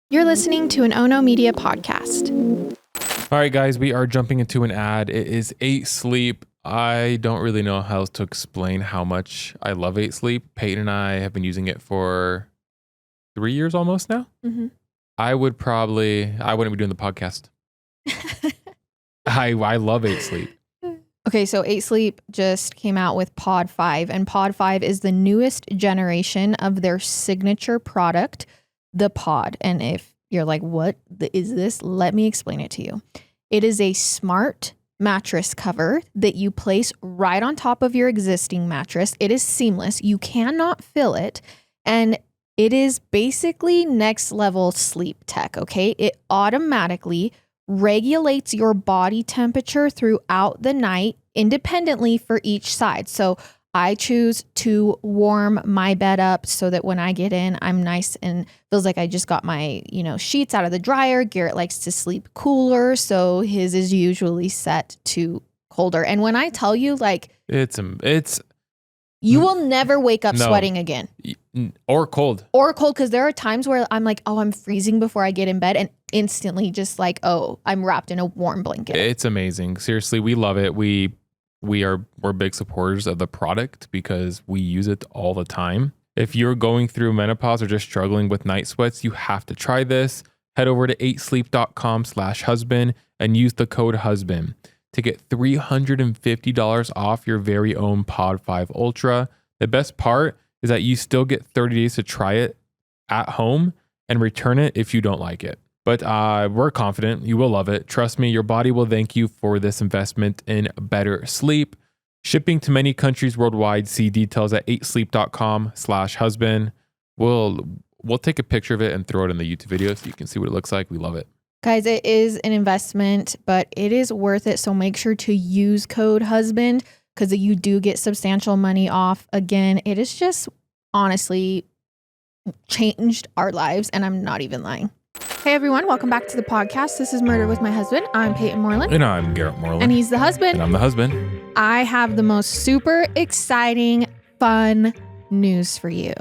You're listening to an Ono Media podcast. All right, guys, we are jumping into an ad. It is 8 Sleep. I don't really know how else to explain how much I love 8 Sleep. Payton and I have been using it for 3 years almost now. Mm-hmm. I wouldn't be doing the podcast. I love 8 Sleep. Okay, so 8 Sleep just came out with Pod 5, and Pod 5 is the newest generation of their signature product, the Pod. And if you're like, what is this? Let me explain it to you. It is a smart mattress cover that you place right on top of your existing mattress. It is seamless. You cannot feel it. And it is basically next level sleep tech, okay? It automatically regulates your body temperature throughout the night independently for each side. So I choose to warm my bed up so that when I get in, I'm nice and feels like I just got my, sheets out of the dryer. Garrett likes to sleep cooler, so his is usually set to colder. And when I tell you, you will never wake up sweating again. Or cold. Because there are times where I'm like, oh, I'm freezing before I get in bed, and instantly just like, oh, I'm wrapped in a warm blanket. It's amazing. Seriously, we love it. We're big supporters of the product because we use it all the time. If you're going through menopause or just struggling with night sweats, you have to try this. Head over to 8sleep.com/husband and use the code husband to get $350 off your very own Pod 5 Ultra. The best part is that you still get 30 days to try it at home and return it if you don't like it. But we're confident you will love it. Trust me, your body will thank you for this investment in better sleep. Shipping to many countries worldwide. See details at 8sleep.com/husband. We'll take a picture of it and throw it in the YouTube video so you can see what it looks like. We love it. Guys, it is an investment, but it is worth it. So make sure to use code husband because you do get substantial money off. Again, it has just honestly changed our lives, and I'm not even lying. Hey everyone, welcome back to the podcast. This is Murder with My Husband. I'm Payton Moreland. And I'm Garrett Moreland. And he's the husband. And I'm the husband. I have the most super exciting, fun news for you.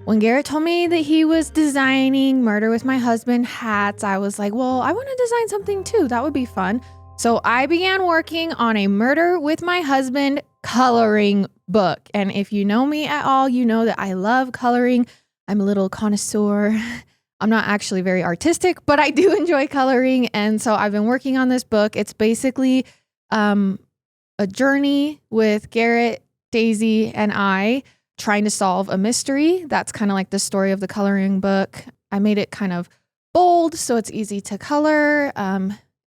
When Garrett told me that he was designing Murder with My Husband hats, I was like, well, I want to design something too. That would be fun. So I began working on a Murder with My Husband coloring book. And if you know me at all, you know that I love coloring. I'm a little connoisseur. I'm not actually very artistic, but I do enjoy coloring. And so I've been working on this book. It's basically a journey with Garrett, Daisy, and I trying to solve a mystery. That's kind of like the story of the coloring book. I made it kind of bold so it's easy to color.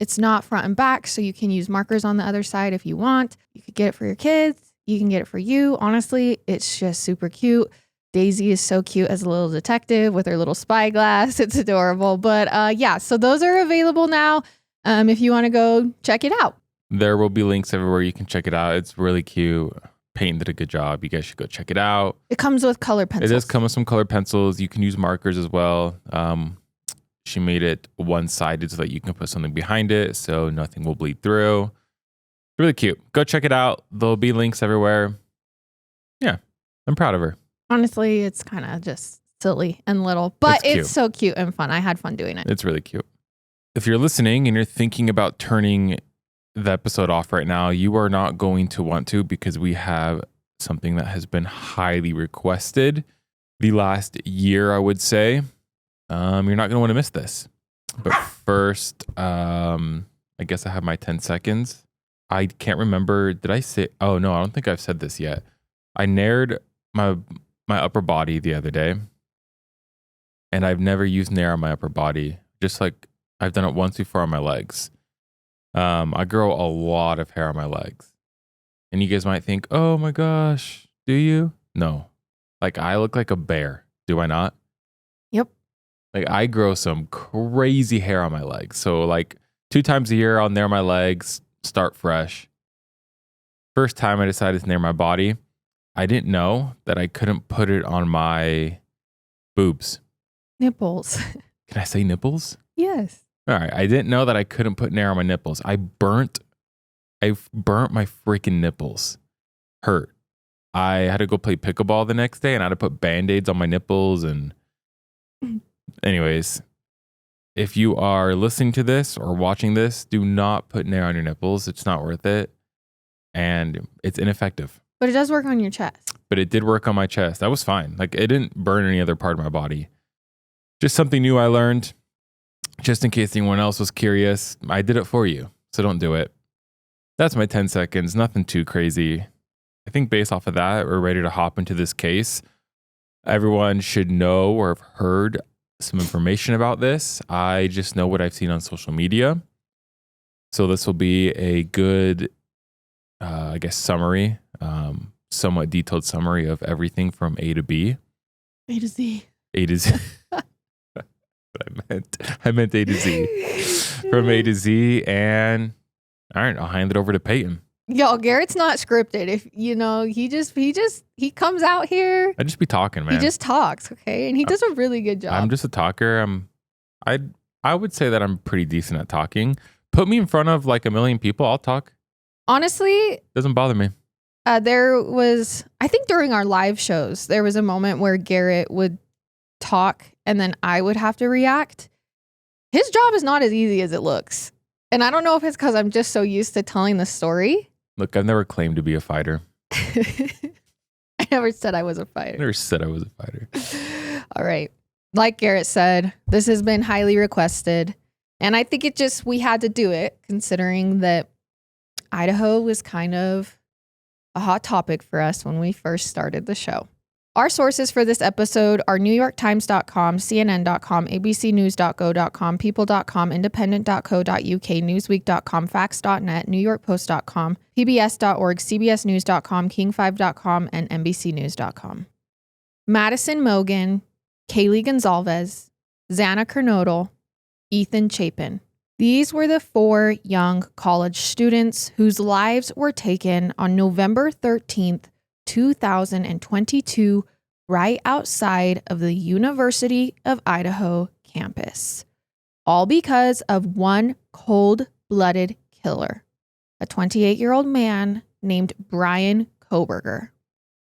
It's not front and back, so you can use markers on the other side if you want. You could get it for your kids. You can get it for you. Honestly, it's just super cute. Daisy is so cute as a little detective with her little spyglass. It's adorable. But yeah, so those are available now if you want to go check it out. There will be links everywhere you can check it out. It's really cute. Payton did a good job. You guys should go check it out. It comes with color pencils. It does come with some color pencils. You can use markers as well. She made it one-sided so that you can put something behind it so nothing will bleed through. It's really cute. Go check it out. There'll be links everywhere. Yeah, I'm proud of her. Honestly, it's kind of just silly and little, but it's so cute and fun. I had fun doing it. It's really cute. If you're listening and you're thinking about turning the episode off right now, you are not going to want to because we have something that has been highly requested the last year, I would say. You're not going to want to miss this. But first, I guess I have my 10 seconds. I can't remember. Did I say? Oh, no, I don't think I've said this yet. I nared my upper body the other day, and I've never used nair on my upper body. Just like I've done it once before on my legs. I grow a lot of hair on my legs, and you guys might think, oh my gosh, do you? No, like I look like a bear. Do I not? Yep. Like I grow some crazy hair on my legs. So like 2 times a year I'll nair my legs, start fresh. First time I decided to nair my body, I didn't know that I couldn't put it on my boobs. Nipples. Can I say nipples? Yes. All right. I didn't know that I couldn't put nair on my nipples. I burnt my freaking nipples. Hurt. I had to go play pickleball the next day and I had to put Band-Aids on my nipples and anyways, if you are listening to this or watching this, do not put nail on your nipples. It's not worth it. And it's ineffective. But it does work on your chest. But it did work on my chest. That was fine. Like, it didn't burn any other part of my body. Just something new I learned. Just in case anyone else was curious, I did it for you. So don't do it. That's my 10 seconds. Nothing too crazy. I think based off of that, we're ready to hop into this case. Everyone should know or have heard some information about this. I just know what I've seen on social media. So this will be a good, summary, somewhat detailed summary of everything from A to B. A to Z. A to Z. I meant A to Z. From A to Z. And all right, I'll hand it over to Payton. Yo, Garrett's not scripted. If he comes out here. I just be talking, man. He just talks, okay? And he does a really good job. I'm just a talker. I would say that I'm pretty decent at talking. Put me in front of like a million people, I'll talk. Honestly, doesn't bother me. There was, I think during our live shows, there was a moment where Garrett would talk and then I would have to react. His job is not as easy as it looks. And I don't know if it's because I'm just so used to telling the story. Look, I've never claimed to be a fighter. I never said I was a fighter. I never said I was a fighter. All right. Like Garrett said, this has been highly requested. And I think we had to do it considering that Idaho was kind of a hot topic for us when we first started the show. Our sources for this episode are NewYorkTimes.com, CNN.com, ABCNews.go.com, People.com, Independent.co.uk, Newsweek.com, Facts.net, NewYorkPost.com, PBS.org, CBSNews.com, King5.com, and NBCNews.com. Madison Mogen, Kaylee Goncalves, Xana Kernodle, Ethan Chapin. These were the 4 young college students whose lives were taken on November 13th, 2022, right outside of the University of Idaho campus. All because of one cold-blooded killer, a 28-year-old man named Brian Kohberger.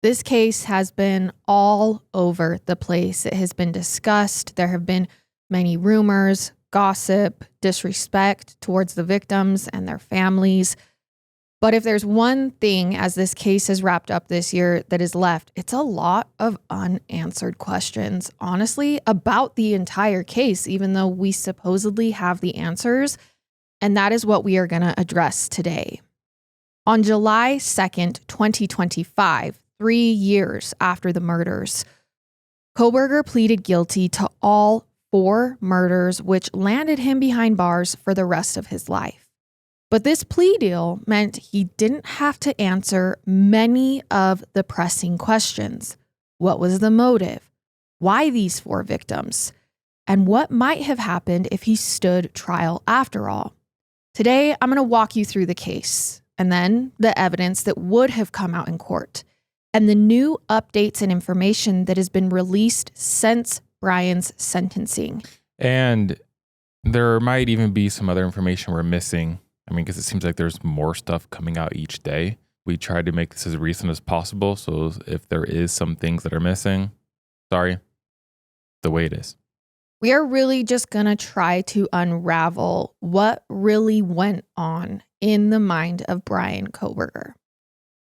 This case has been all over the place. It has been discussed. There have been many rumors, gossip, disrespect towards the victims and their families. But if there's one thing as this case has wrapped up this year that is left, it's a lot of unanswered questions, honestly, about the entire case, even though we supposedly have the answers. And that is what we are going to address today. On July 2nd, 2025, 3 years after the murders, Kohberger pleaded guilty to all 4 murders, which landed him behind bars for the rest of his life. But this plea deal meant he didn't have to answer many of the pressing questions. What was the motive? Why these 4 victims? And what might have happened if he stood trial after all? Today, I'm going to walk you through the case and then the evidence that would have come out in court and the new updates and information that has been released since Brian's sentencing. And there might even be some other information we're missing. I mean, because it seems like there's more stuff coming out each day. We tried to make this as recent as possible. So if there is some things that are missing, sorry, the way it is. We are really just going to try to unravel what really went on in the mind of Brian Kohberger.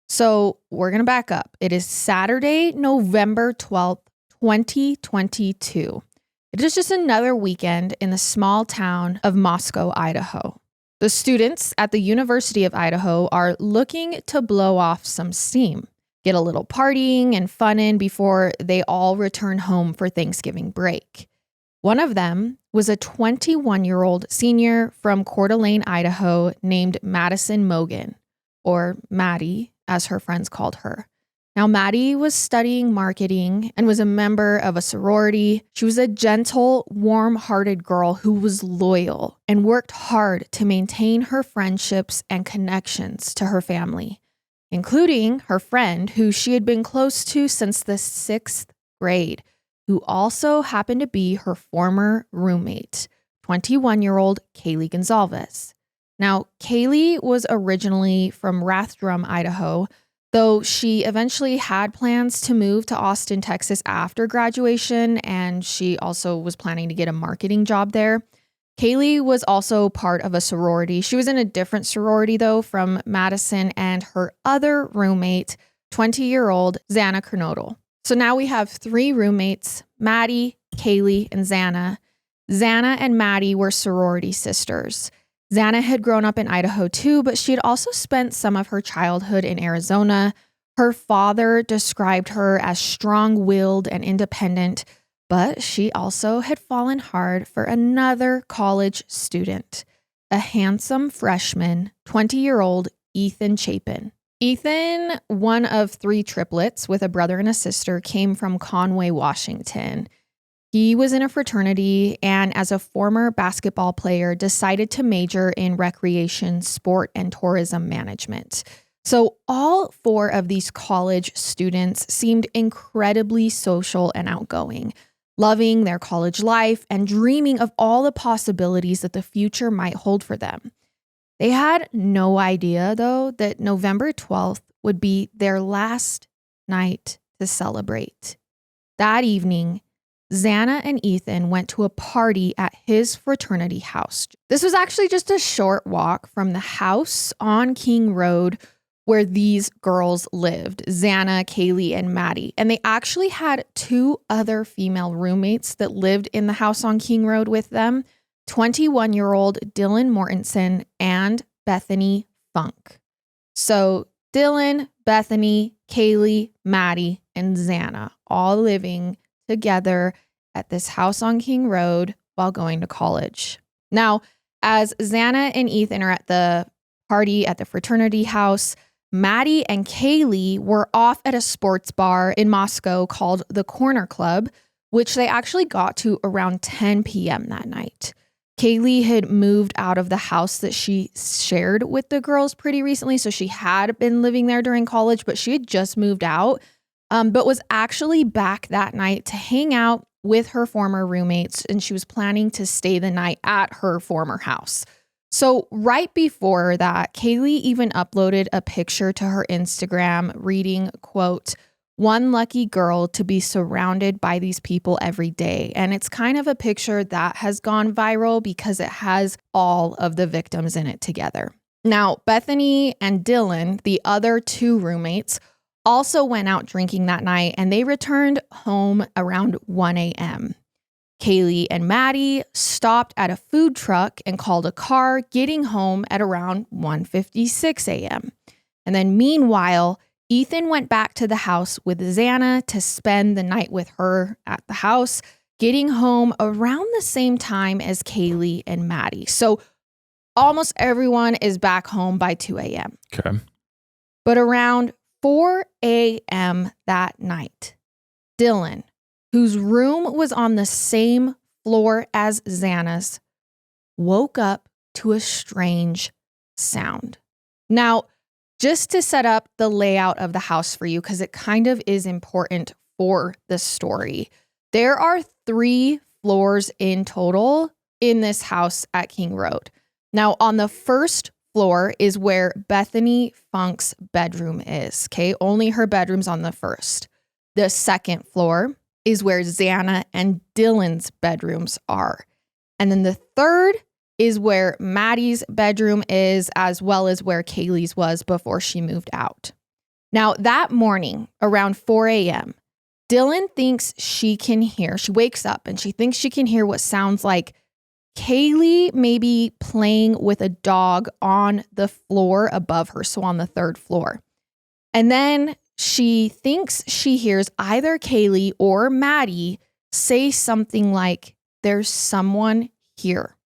So we're going to back up. It is Saturday, November 12th, 2022. It is just another weekend in the small town of Moscow, Idaho. The students at the University of Idaho are looking to blow off some steam, get a little partying and fun in before they all return home for Thanksgiving break. One of them was a 21-year-old senior from Coeur d'Alene, Idaho, named Madison Mogen, or Maddie, as her friends called her. Now, Maddie was studying marketing and was a member of a sorority. She was a gentle, warm-hearted girl who was loyal and worked hard to maintain her friendships and connections to her family, including her friend who she had been close to since the 6th grade, who also happened to be her former roommate, 21-year-old Kaylee Goncalves. Now, Kaylee was originally from Rathdrum, Idaho, though she eventually had plans to move to Austin, Texas after graduation, and she also was planning to get a marketing job there. Kaylee was also part of a sorority. She was in a different sorority, though, from Madison and her other roommate, 20-year-old Xana Kernodle. So now we have 3 roommates, Maddie, Kaylee, and Xana. Xana and Maddie were sorority sisters. Xana had grown up in Idaho too, but she had also spent some of her childhood in Arizona. Her father described her as strong-willed and independent, but she also had fallen hard for another college student, a handsome freshman, 20-year-old Ethan Chapin. Ethan, one of 3 triplets with a brother and a sister, came from Conway, Washington. He was in a fraternity and as a former basketball player decided to major in recreation, sport, and tourism management. So all 4 of these college students seemed incredibly social and outgoing, loving their college life and dreaming of all the possibilities that the future might hold for them. They had no idea, though, that November 12th would be their last night to celebrate. That evening, Xana and Ethan went to a party at his fraternity house. This was actually just a short walk from the house on King Road where these girls lived, Xana, Kaylee, and Maddie. And they actually had 2 other female roommates that lived in the house on King Road with them, 21-year-old Dylan Mortensen and Bethany Funk. So Dylan, Bethany, Kaylee, Maddie, and Xana all living together at this house on King Road while going to college. Now, as Xana and Ethan are at the party at the fraternity house, Maddie and Kaylee were off at a sports bar in Moscow called the Corner Club, which they actually got to around 10 p.m. that night. Kaylee had moved out of the house that she shared with the girls pretty recently, so she had been living there during college, but she had just moved out, but was actually back that night to hang out with her former roommates, and she was planning to stay the night at her former house. So right before that, Kaylee even uploaded a picture to her Instagram reading, quote, "One lucky girl to be surrounded by these people every day." And it's kind of a picture that has gone viral because it has all of the victims in it together. Now, Bethany and Dylan, the other 2 roommates, also went out drinking that night and they returned home around 1 a.m. Kaylee and Maddie stopped at a food truck and called a car, getting home at around 1:56 a.m. And then meanwhile, Ethan went back to the house with Xana to spend the night with her at the house, getting home around the same time as Kaylee and Maddie. So almost everyone is back home by 2 a.m. Okay. But around 4 a.m. that night, Dylan, whose room was on the same floor as Xana's, woke up to a strange sound. Now, just to set up the layout of the house for you, because it kind of is important for the story, there are 3 floors in total in this house at King Road. Now, on the first floor is where Bethany Funk's bedroom is, okay? Only her bedroom's on the first. The second floor is where Xana and Dylan's bedrooms are. And then the third is where Maddie's bedroom is, as well as where Kaylee's was before she moved out. Now, that morning, around 4 a.m., Dylan thinks she wakes up and she thinks she can hear what sounds like Kaylee maybe playing with a dog on the floor above her, so on the 3rd floor. And then she thinks she hears either Kaylee or Maddie say something like, "There's someone here."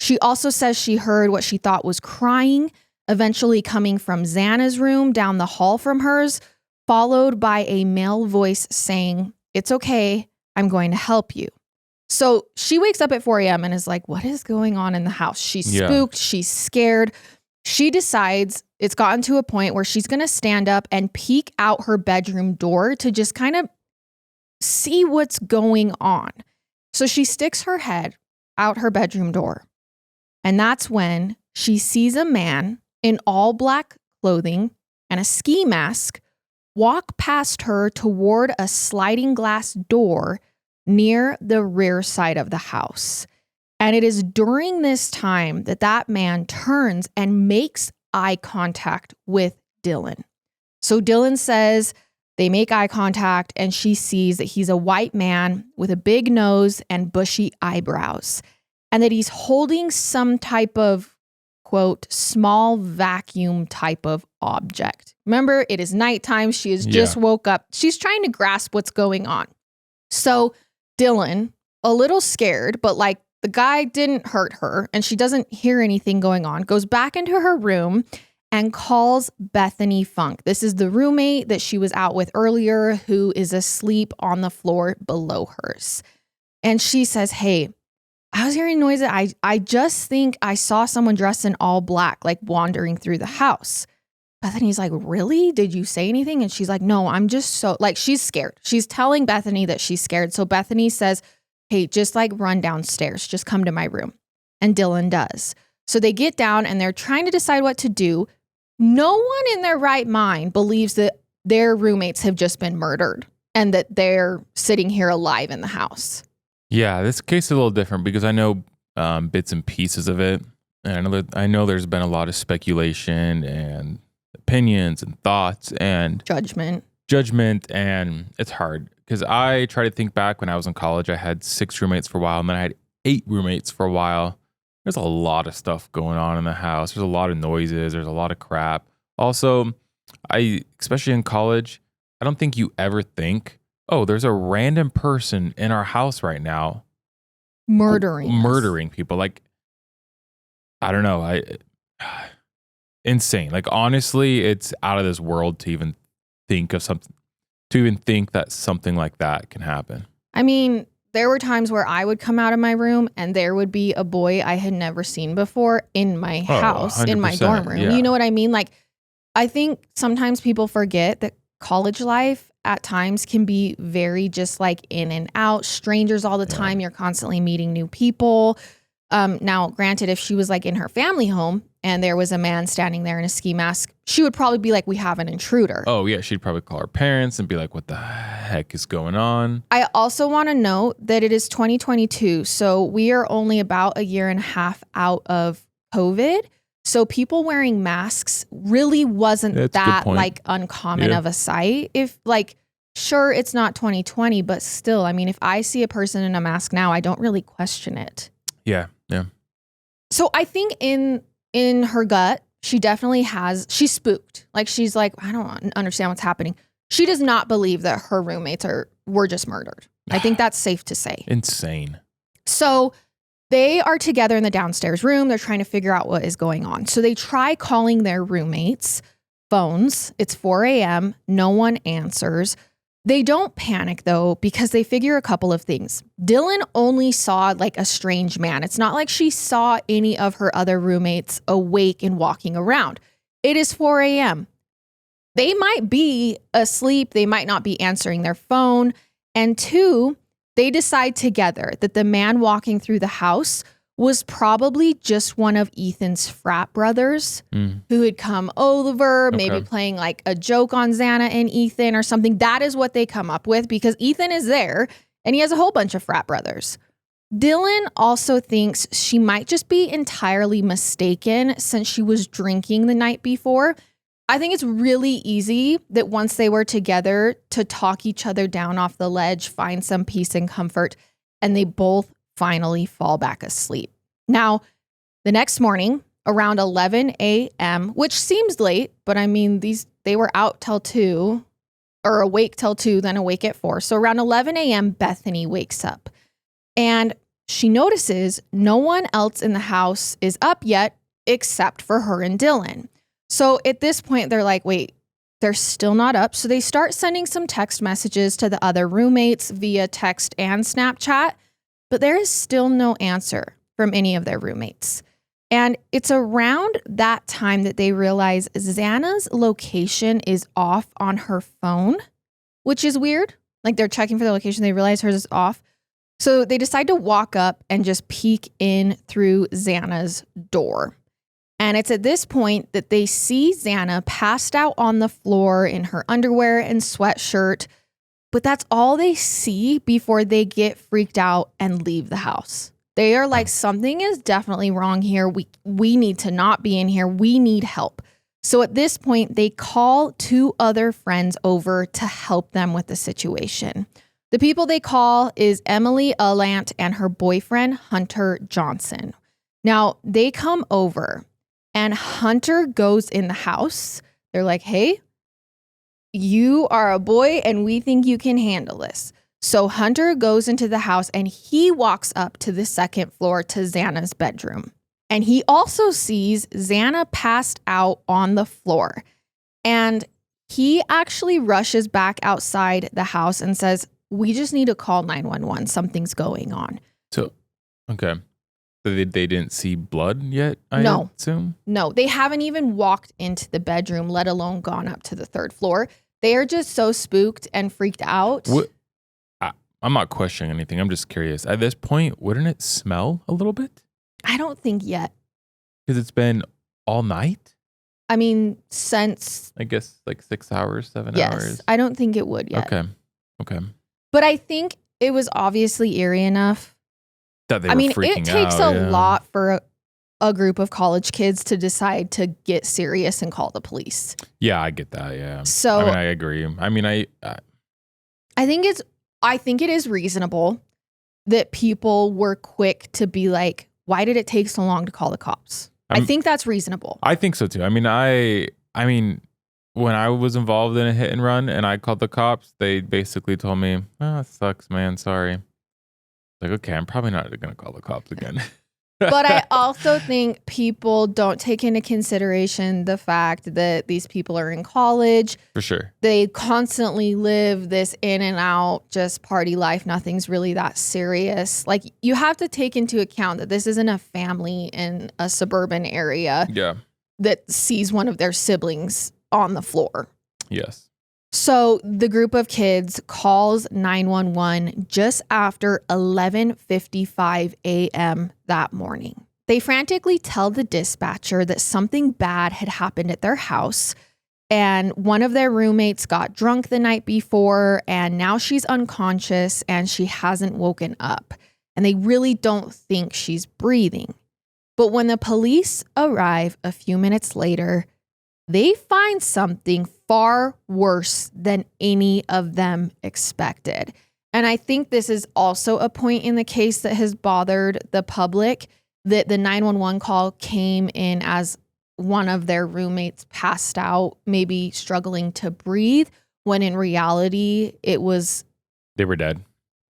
She also says she heard what she thought was crying, eventually coming from Xana's room down the hall from hers, followed by a male voice saying, "It's okay, I'm going to help you." So she wakes up at 4 a.m. and is like, what is going on in the house? She's spooked. She's scared. She decides it's gotten to a point where she's going to stand up and peek out her bedroom door to just kind of see what's going on. So she sticks her head out her bedroom door. And that's when she sees a man in all black clothing and a ski mask walk past her toward a sliding glass door near the rear side of the house. And it is during this time that that man turns and makes eye contact with Dylan. So Dylan says they make eye contact and she sees that he's a white man with a big nose and bushy eyebrows, and that he's holding some type of, quote, small vacuum type of object. Remember, it is nighttime. She has just woke up. She's trying to grasp what's going on. So Dylan, a little scared, but like the guy didn't hurt her and she doesn't hear anything going on, goes back into her room and calls Bethany Funk. This is the roommate that she was out with earlier, who is asleep on the floor below hers. And she says, hey, I was hearing noises. I just think I saw someone dressed in all black, like wandering through the house. Bethany's like, really? Did you say anything? And she's like, no, I'm just so, like, she's scared. She's telling Bethany that she's scared. So Bethany says, hey, just like run downstairs. Just come to my room. And Dylan does. So they get down and they're trying to decide what to do. No one in their right mind believes that their roommates have just been murdered and that they're sitting here alive in the house. Yeah, this case is a little different because I know bits and pieces of it. And I know there's been a lot of speculation and opinions and thoughts and judgment. And it's hard because I try to think back when I was in college. I had 6 roommates for a while and then I had 8 roommates for a while. There's a lot of stuff going on in the house. There's a lot of noises. There's a lot of crap. Also, especially in college, I don't think you ever think, oh, there's a random person in our house right now murdering people. Like, I don't know. Insane. Like, honestly, it's out of this world to even think of something, to even think that something like that can happen. I mean, there were times where I would come out of my room and there would be a boy I had never seen before in my house, in my dorm room. Yeah. You know what I mean? Like, I think sometimes people forget that college life at times can be very just like in and out, strangers all the time. You're constantly meeting new people. Now, granted, if she was like in her family home and there was a man standing there in a ski mask, she would probably be like, we have an intruder. Oh, yeah. She'd probably call her parents and be like, what the heck is going on? I also want to note that it is 2022. So we are only about a year and a half out of COVID. So people wearing masks really wasn't that like uncommon of a sight. If like, sure, it's not 2020, but still, I mean, if I see a person in a mask now, I don't really question it. Yeah. Yeah. So I think in her gut, she's spooked. Like, she's like, I don't understand what's happening. She does not believe that her roommates were just murdered. I think that's safe to say. Insane. So they are together in the downstairs room. They're trying to figure out what is going on. So they try calling their roommates' phones. It's 4 a.m. No one answers. They don't panic, though, because they figure a couple of things. Dylan only saw like a strange man. It's not like she saw any of her other roommates awake and walking around. It is 4 a.m. They might be asleep. They might not be answering their phone. And 2, they decide together that the man walking through the house was probably just one of Ethan's frat brothers who had come over, maybe playing like a joke on Xana and Ethan or something. That is what they come up with because Ethan is there and he has a whole bunch of frat brothers. Dylan also thinks she might just be entirely mistaken since she was drinking the night before. I think it's really easy that once they were together to talk each other down off the ledge, find some peace and comfort, and they both finally fall back asleep. Now, the next morning, around 11 a.m., which seems late, but I mean, they were out till 2, or awake till 2, then awake at 4. So around 11 a.m., Bethany wakes up and she notices no one else in the house is up yet except for her and Dylan. So at this point, they're like, wait, they're still not up. So they start sending some text messages to the other roommates via text and Snapchat. But there is still no answer from any of their roommates. And it's around that time that they realize Xana's location is off on her phone, which is weird. Like, they're checking for the location. They realize hers is off. So they decide to walk up and just peek in through Xana's door. And it's at this point that they see Xana passed out on the floor in her underwear and sweatshirt. But that's all they see before they get freaked out and leave the house. They are like, something is definitely wrong here. We need to not be in here. We need help. So at this point, they call 2 other friends over to help them with the situation. The people they call is Emily Allant and her boyfriend, Hunter Johnson. Now, they come over and Hunter goes in the house. They're like, hey, you are a boy and we think you can handle this. So Hunter goes into the house and he walks up to the 2nd floor to Xana's bedroom. And he also sees Xana passed out on the floor. And he actually rushes back outside the house and says, we just need to call 911. Something's going on. So, okay. So they didn't see blood yet, I assume? No, they haven't even walked into the bedroom, let alone gone up to the 3rd floor. They are just so spooked and freaked out. I'm not questioning anything. I'm just curious. At this point, wouldn't it smell a little bit? I don't think yet. Because it's been all night? I mean, since... I guess like 6 hours, 7 yes, hours. I don't think it would yet. Okay. But I think it was obviously eerie enough. That they were freaking out. It takes a lot for a group of college kids to decide to get serious and call the police. Yeah, I get that, yeah. So... I mean, I agree. I mean, I think it is reasonable that people were quick to be like, why did it take so long to call the cops? I think that's reasonable. I think so too. I mean, when I was involved in a hit and run and I called the cops, they basically told me, oh, it sucks, man. Sorry. Like, okay, I'm probably not going to call the cops again. But I also think people don't take into consideration the fact that these people are in college. For sure. They constantly live this in and out, just party life. Nothing's really that serious. Like, you have to take into account that this isn't a family in a suburban area that sees one of their siblings on the floor. Yes. So the group of kids calls 911 just after 11:55 a.m. that morning. They frantically tell the dispatcher that something bad had happened at their house, and one of their roommates got drunk the night before, and now she's unconscious and she hasn't woken up, and they really don't think she's breathing. But when the police arrive a few minutes later, they find something far worse than any of them expected. And I think this is also a point in the case that has bothered the public, that the 911 call came in as one of their roommates passed out, maybe struggling to breathe, when in reality, it was... They were dead.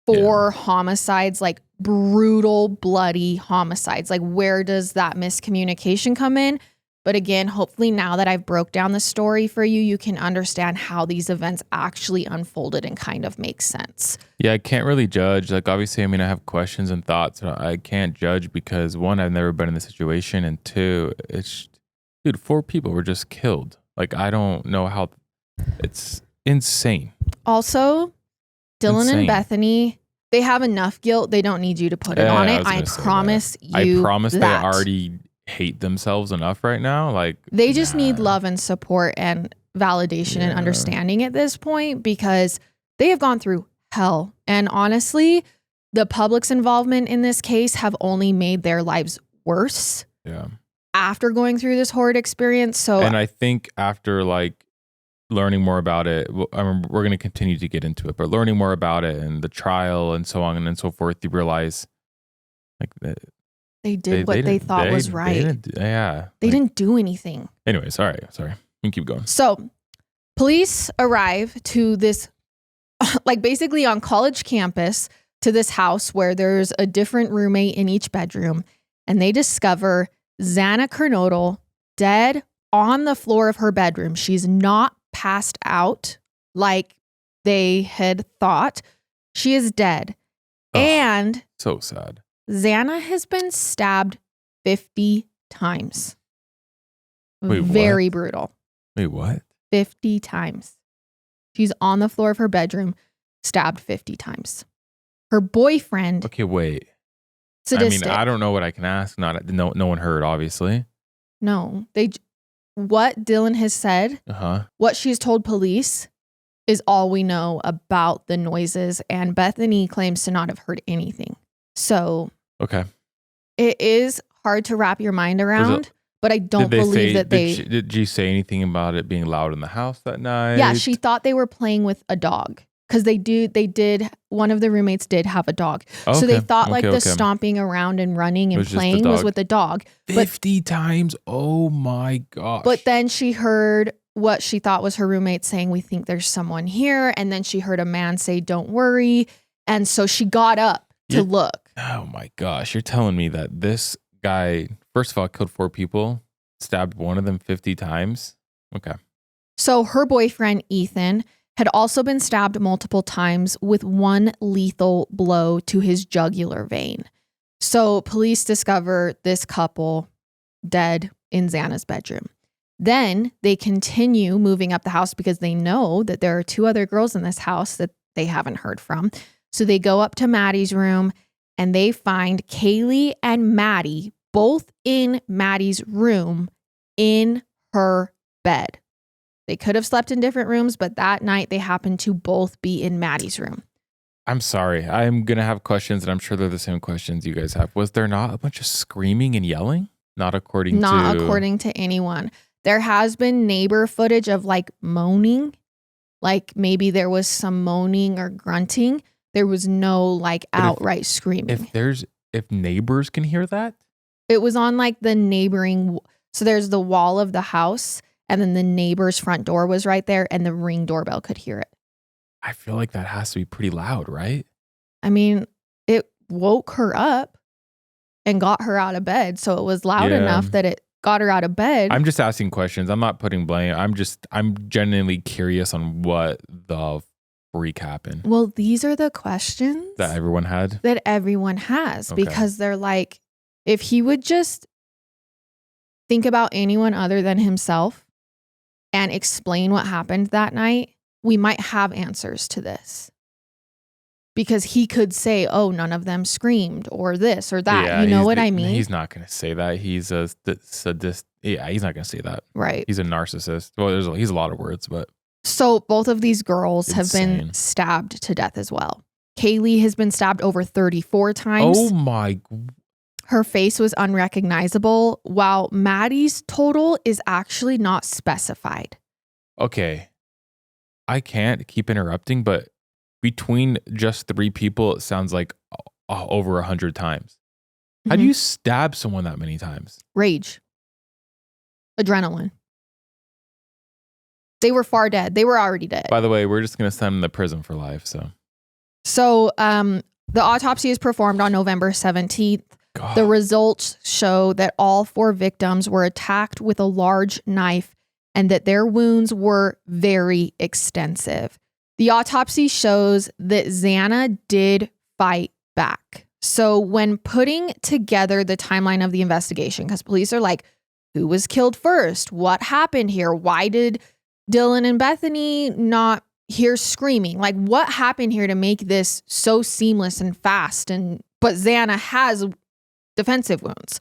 4 homicides, like brutal, bloody homicides. Like, where does that miscommunication come in? But again, hopefully now that I've broke down the story for you, you can understand how these events actually unfolded and kind of make sense. Yeah, I can't really judge. Like, obviously, I mean, I have questions and thoughts. But I can't judge because, 1, I've never been in the situation. And 2, it's, dude, 4 people were just killed. Like, I don't know how. It's insane. Also, Dylan and Bethany, they have enough guilt. They don't need you to put it on it. I promise you. I promise that. They already hate themselves enough right now. Like, they just need love and support and validation and understanding at this point, because they have gone through hell. And honestly, the public's involvement in this case have only made their lives worse. Yeah. After going through this horrid experience. So, and I think after like learning more about it, I mean, we're going to continue to get into it, but learning more about it and the trial and so on and so forth, you realize like they did what they thought was right. They didn't do anything. Anyways, all right. Sorry. You can keep going. So police arrive to this, like basically on college campus, to this house where there's a different roommate in each bedroom. And they discover Xana Kernodle dead on the floor of her bedroom. She's not passed out like they had thought. She is dead. Oh, and so sad. Xana has been stabbed 50 times. Wait, very what? Brutal. Wait, what? 50 times. She's on the floor of her bedroom, stabbed 50 times. Her boyfriend. Okay, wait. Sadistic. I mean, I don't know what I can ask. No one heard, obviously. No, what Dylan has said, what she's told police is all we know about the noises. And Bethany claims to not have heard anything. So Okay. It is hard to wrap your mind around, but I don't believe that they... Did you say anything about it being loud in the house that night? Yeah, she thought they were playing with a dog. Because they did, one of the roommates did have a dog. So they thought the stomping around and running and playing was with the dog. 50 times? Oh my gosh. But then she heard what she thought was her roommate saying, we think there's someone here. And then she heard a man say, don't worry. And so she got up to look. Oh my gosh. You're telling me that this guy, first of all, killed 4 people, stabbed one of them 50 times? Okay. So her boyfriend, Ethan, had also been stabbed multiple times with one lethal blow to his jugular vein. So police discover this couple dead in Xana's bedroom. Then they continue moving up the house because they know that there are 2 other girls in this house that they haven't heard from. So they go up to Maddie's room and they find Kaylee and Maddie both in Maddie's room in her bed. They could have slept in different rooms, but that night they happened to both be in Maddie's room. I'm sorry. I'm going to have questions, and I'm sure they're the same questions you guys have. Was there not a bunch of screaming and yelling? Not according to anyone. There has been neighbor footage of moaning. Maybe there was some moaning or grunting. There was no outright screaming. If neighbors can hear that? It was on the neighboring. So there's the wall of the house. And then the neighbor's front door was right there and the Ring doorbell could hear it. I feel like that has to be pretty loud, right? I mean, it woke her up and got her out of bed. So it was loud enough that it got her out of bed. I'm just asking questions. I'm not putting blame. I'm genuinely curious on what the freak happened. Well, these are the questions that everyone had? That everyone has. Okay. Because they're if he would just think about anyone other than himself and explain what happened that night, we might have answers to this. Because he could say, oh, none of them screamed or this or that. Yeah, you know what I mean? He's not going to say that. He's a sadist. Yeah, he's not going to say that. Right. He's a narcissist. Well, he's a lot of words, but. So both of these girls have been stabbed to death as well. Kaylee has been stabbed over 34 times. Oh my. Her face was unrecognizable, while Maddie's total is actually not specified. Okay. I can't keep interrupting, but between just 3 people, it sounds like over 100 times. How do you stab someone that many times? Rage. Adrenaline. They were far dead. They were already dead. By the way, we're just going to send them to prison for life. So the autopsy is performed on November 17th. God. The results show that all 4 victims were attacked with a large knife and that their wounds were very extensive. The autopsy shows that Xana did fight back. So when putting together the timeline of the investigation, because police are who was killed first? What happened here? Why did Dylan and Bethany not hear screaming? What happened here to make this so seamless and fast? But Xana has defensive wounds.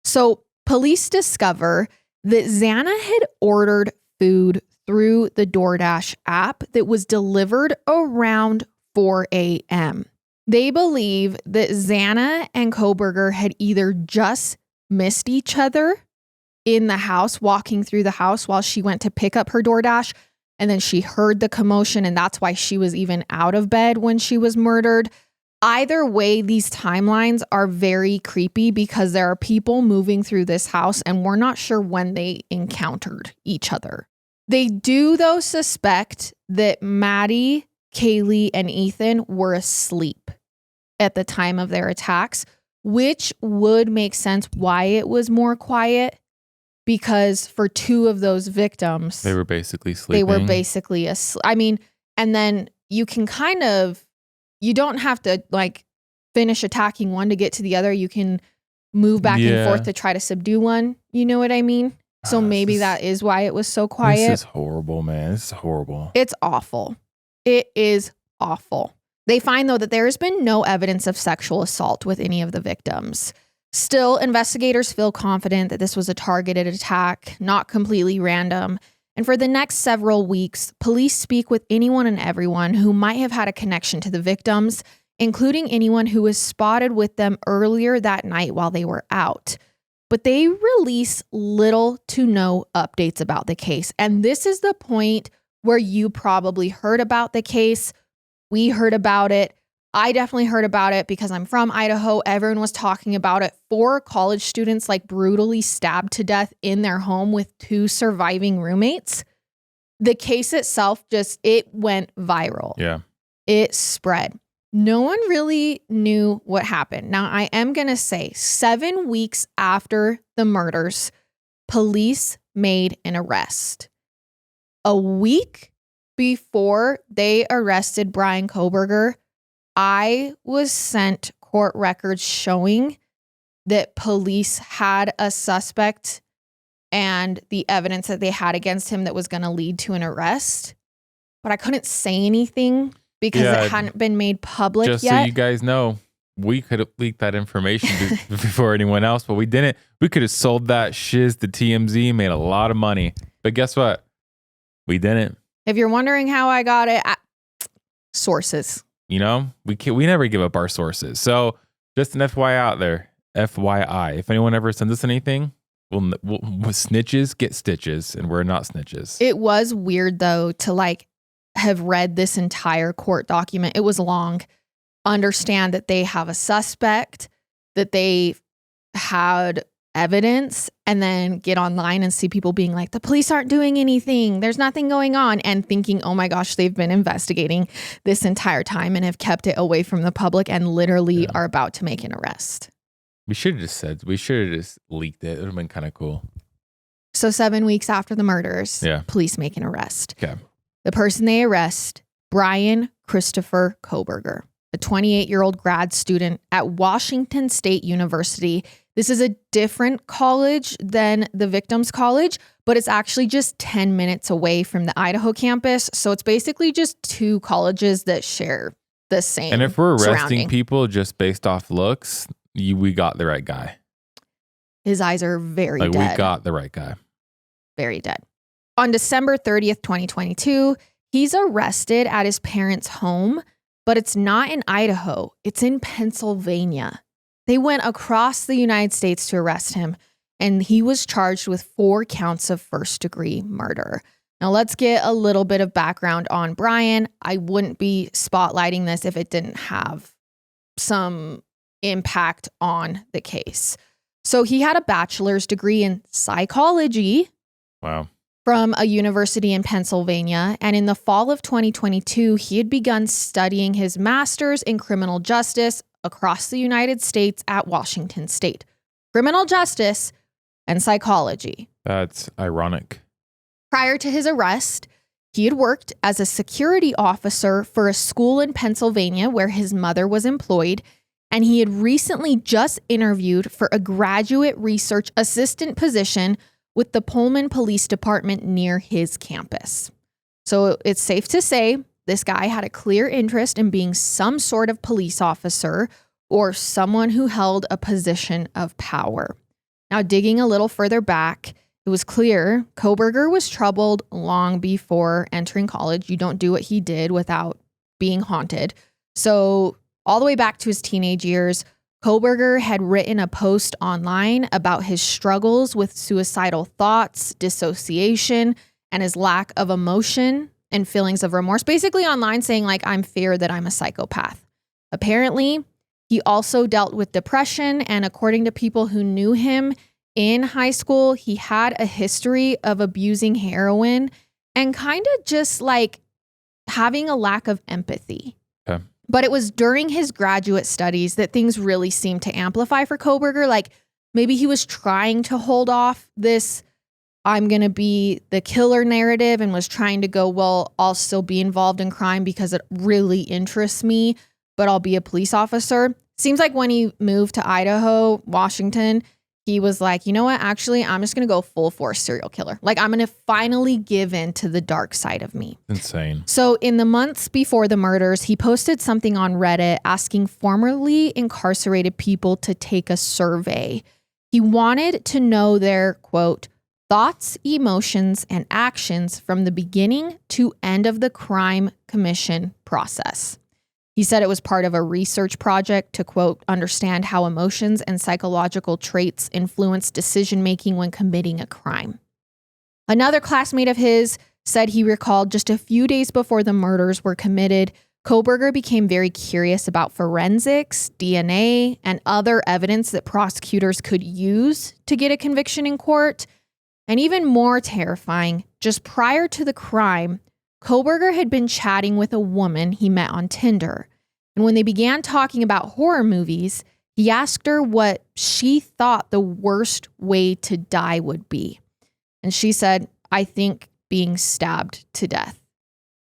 So police discover that Xana had ordered food through the DoorDash app that was delivered around 4 a.m. They believe that Xana and Kohberger had either just missed each other in the house, walking through the house while she went to pick up her DoorDash, and then she heard the commotion, and that's why she was even out of bed when she was murdered. Either way, these timelines are very creepy because there are people moving through this house and we're not sure when they encountered each other. They do, though, suspect that Maddie, Kaylee, and Ethan were asleep at the time of their attacks, which would make sense why it was more quiet, because for 2 of those victims, they were basically sleeping. They were basically asleep. I mean, and then you can you don't have to finish attacking one to get to the other. You can move back and forth to try to subdue one. You know what I mean? So maybe that is why it was so quiet. This is horrible, man. This is horrible. It's awful. It is awful. They find, though, that there has been no evidence of sexual assault with any of the victims. Still, investigators feel confident that this was a targeted attack, not completely random. And for the next several weeks, police speak with anyone and everyone who might have had a connection to the victims including anyone who was spotted with them earlier that night while they were out. But they release little to no updates about the case. And this is the point where you probably heard about the case. We heard about it. I definitely heard about it because I'm from Idaho. Everyone was talking about it. 4 college students like brutally stabbed to death in their home with 2 surviving roommates. The case itself it went viral. Yeah. It spread. No one really knew what happened. Now, I am going to say 7 weeks after the murders, police made an arrest. A week before they arrested Brian Kohberger, I was sent court records showing that police had a suspect and the evidence that they had against him that was going to lead to an arrest. But I couldn't say anything because it hadn't been made public yet. Just so you guys know, we could have leaked that information before anyone else, but we didn't. We could have sold that shiz to TMZ, made a lot of money. But guess what? We didn't. If you're wondering how I got it, sources. You know, we never give up our sources. So just an FYI out there, FYI. If anyone ever sends us anything, we'll snitches get stitches, and we're not snitches. It was weird though to have read this entire court document. It was long. Understand that they have a suspect, that they had evidence, and then get online and see people being like, the police aren't doing anything. There's nothing going on. And thinking, oh my gosh, they've been investigating this entire time and have kept it away from the public and literally are about to make an arrest. We should have just leaked it. It would have been kind of cool. So 7 weeks after the murders, police make an arrest. Okay. The person they arrest, Brian Christopher Kohberger, a 28-year-old grad student at Washington State University. This is a different college than the victim's college, but it's actually just 10 minutes away from the Idaho campus. So it's basically just 2 colleges that share the same. And if we're arresting people just based off looks, we got the right guy. His eyes are very dead. We got the right guy. Very dead. On December 30th, 2022, he's arrested at his parents' home, but it's not in Idaho. It's in Pennsylvania. They went across the United States to arrest him, and he was charged with 4 counts of first-degree murder. Now, let's get a little bit of background on Brian. I wouldn't be spotlighting this if it didn't have some impact on the case. So he had a bachelor's degree in psychology. Wow. From a university in Pennsylvania. And in the fall of 2022, he had begun studying his master's in criminal justice across the United States at Washington State. Criminal justice and psychology. That's ironic. Prior to his arrest, he had worked as a security officer for a school in Pennsylvania where his mother was employed, and he had recently just interviewed for a graduate research assistant position with the Pullman Police Department near his campus. So it's safe to say this guy had a clear interest in being some sort of police officer or someone who held a position of power. Now, digging a little further back, it was clear Kohberger was troubled long before entering college. You don't do what he did without being haunted. So all the way back to his teenage years, Kohberger had written a post online about his struggles with suicidal thoughts, dissociation, and his lack of emotion and feelings of remorse. Basically online saying I'm fear that I'm a psychopath. Apparently, he also dealt with depression, and according to people who knew him in high school, he had a history of abusing heroin and kind of just having a lack of empathy. Okay. But it was during his graduate studies that things really seemed to amplify for Kohberger. Maybe he was trying to hold off this I'm going to be the killer narrative and was trying to go, well, I'll still be involved in crime because it really interests me, but I'll be a police officer. Seems like when he moved to Idaho, Washington, he was like, you know what? Actually, I'm just going to go full force serial killer. I'm going to finally give in to the dark side of me. Insane. So in the months before the murders, he posted something on Reddit asking formerly incarcerated people to take a survey. He wanted to know their, quote, thoughts, emotions, and actions from the beginning to end of the crime commission process. He said it was part of a research project to, quote, understand how emotions and psychological traits influence decision-making when committing a crime. Another classmate of his said he recalled just a few days before the murders were committed, Kohberger became very curious about forensics, DNA, and other evidence that prosecutors could use to get a conviction in court. And even more terrifying, just prior to the crime, Kohberger had been chatting with a woman he met on Tinder. And when they began talking about horror movies, he asked her what she thought the worst way to die would be. And she said, I think being stabbed to death.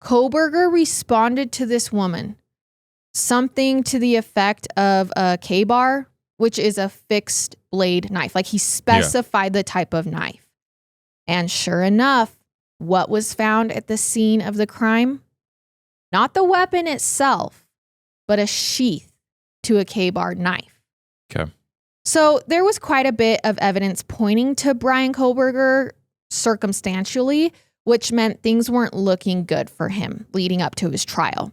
Kohberger responded to this woman something to the effect of a K-bar, which is a fixed blade knife. Like he specified the type of knife. And sure enough, what was found at the scene of the crime? Not the weapon itself, but a sheath to a K-bar knife. Okay. So there was quite a bit of evidence pointing to Bryan Kohberger circumstantially, which meant things weren't looking good for him leading up to his trial.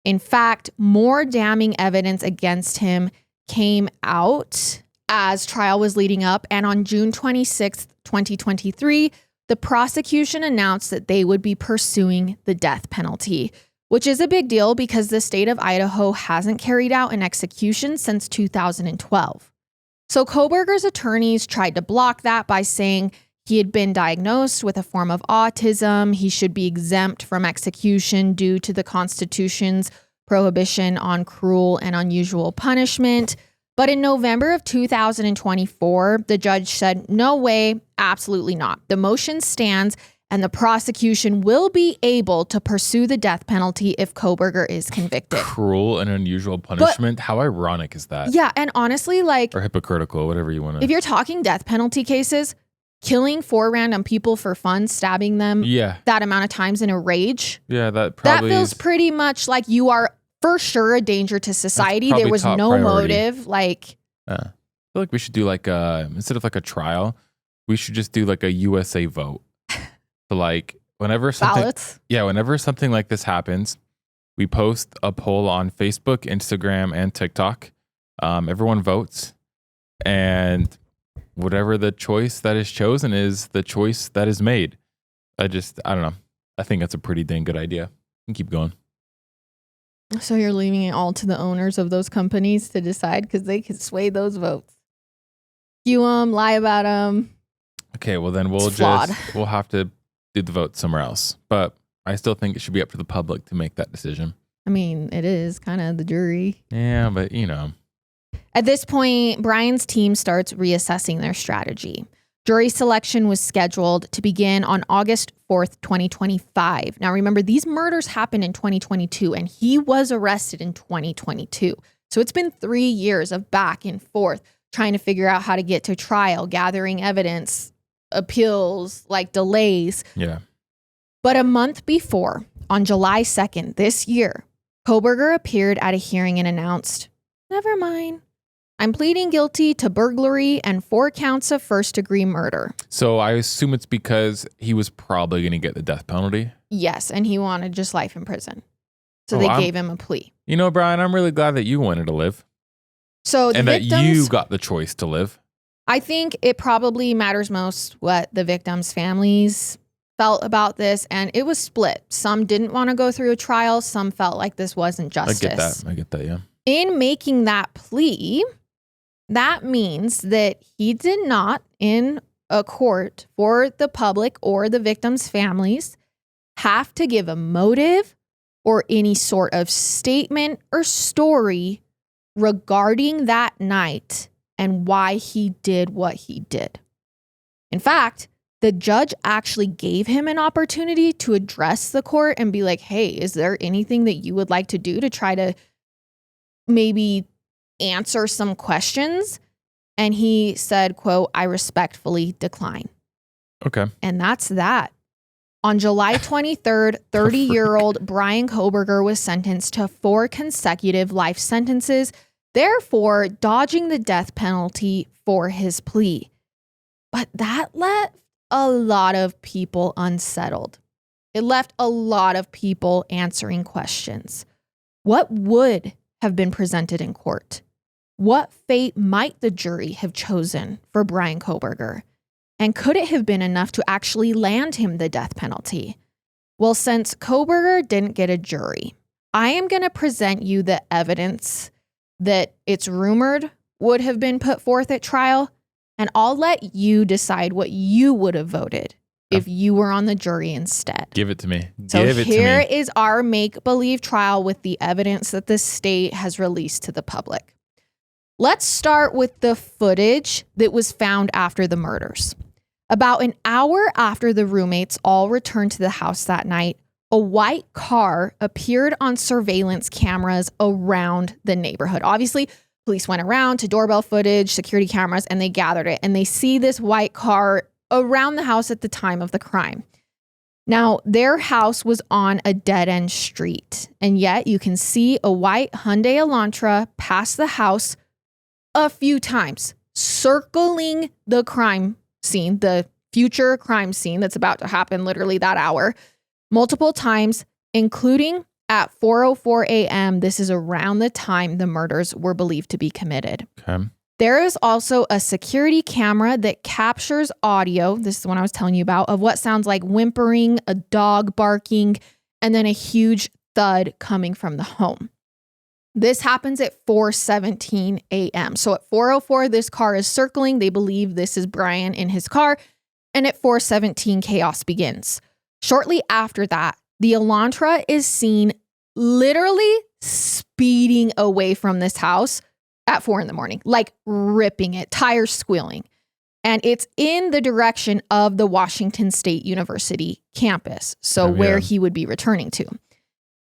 In fact, more damning evidence against him came out as trial was leading up, and on June 26th, 2023, the prosecution announced that they would be pursuing the death penalty, which is a big deal because the state of Idaho hasn't carried out an execution since 2012. So Kohberger's attorneys tried to block that by saying he had been diagnosed with a form of autism. He should be exempt from execution due to the Constitution's prohibition on cruel and unusual punishment. But in November of 2024, the judge said, no way, absolutely not. The motion stands and the prosecution will be able to pursue the death penalty if Kohberger is convicted. Cruel and unusual punishment? How ironic is that? Yeah, and honestly, like... Or hypocritical, whatever you want to... If you're talking death penalty cases, killing 4 random people for fun, stabbing them that amount of times in a rage... Yeah, that probably feels pretty much like you are... for sure a danger to society. There was no priority. motive. Like, I feel like we should do like instead of like a trial, we should just do like a USA vote. So like whenever something, ballots. Yeah, whenever something like this happens, we post a poll on Facebook, Instagram, and TikTok. Everyone votes, and whatever the choice that is chosen is the choice that is made. I don't know. I think that's a pretty dang good idea. And keep going. So you're leaving it all to the owners of those companies to decide because they can sway those votes. Skew them, lie about them. Okay, well then we'll have to do the vote somewhere else. But I still think it should be up to the public to make that decision. I mean, it is kind of the jury. Yeah, but you know. At this point, Bryan's team starts reassessing their strategy. Jury selection was scheduled to begin on August 4th, 2025. Now, remember, these murders happened in 2022, and he was arrested in 2022. So it's been 3 years of back and forth trying to figure out how to get to trial, gathering evidence, appeals, like delays. Yeah. But a month before, on July 2nd this year, Kohberger appeared at a hearing and announced, "Never mind. I'm pleading guilty to burglary and 4 counts of first-degree murder." So I assume it's because he was probably going to get the death penalty. Yes, and he wanted just life in prison. So they gave him a plea. You know, Bryan, I'm really glad that you wanted to live. So and that you got the choice to live. I think it probably matters most what the victims' families felt about this, and it was split. Some didn't want to go through a trial. Some felt like this wasn't justice. I get that, yeah. In making that plea, that means that he did not, in a court for the public or the victims' families, have to give a motive or any sort of statement or story regarding that night and why he did what he did. In fact, the judge actually gave him an opportunity to address the court and be like, hey, is there anything that you would like to do to try to maybe answer some questions? And he said, quote, "I respectfully decline." Okay. And that's that. On July 23rd, 30-year-old Bryan Kohberger was sentenced to 4 consecutive life sentences, therefore dodging the death penalty for his plea. But that left a lot of people unsettled. It left a lot of people answering questions. What would have been presented in court? What fate might the jury have chosen for Bryan Kohberger? And could it have been enough to actually land him the death penalty? Well, since Kohberger didn't get a jury, I am going to present you the evidence that it's rumored would have been put forth at trial, and I'll let you decide what you would have voted if you were on the jury instead. Give it to me. So Give it to me. here is our make-believe trial with the evidence that the state has released to the public. Let's start with the footage that was found after the murders. About an hour after the roommates all returned to the house that night, a white car appeared on surveillance cameras around the neighborhood. Obviously, police went around to doorbell footage, security cameras, and they gathered it. And they see this white car around the house at the time of the crime. Now, their house was on a dead-end street. And yet you can see a white Hyundai Elantra pass the house a few times, circling the crime scene, the future crime scene that's about to happen literally that hour, multiple times, including at 4:04 a.m. This is around the time the murders were believed to be committed. Okay. There is also a security camera that captures audio, this is the one I was telling you about, of what sounds like whimpering, a dog barking, and then a huge thud coming from the home. This happens at 4:17 a.m. So at 4:04, this car is circling. They believe this is Bryan in his car. And at 4:17, chaos begins. Shortly after that, the Elantra is seen literally speeding away from this house at 4 a.m, like ripping it, tires squealing. And it's in the direction of the Washington State University campus. So where he would be returning to.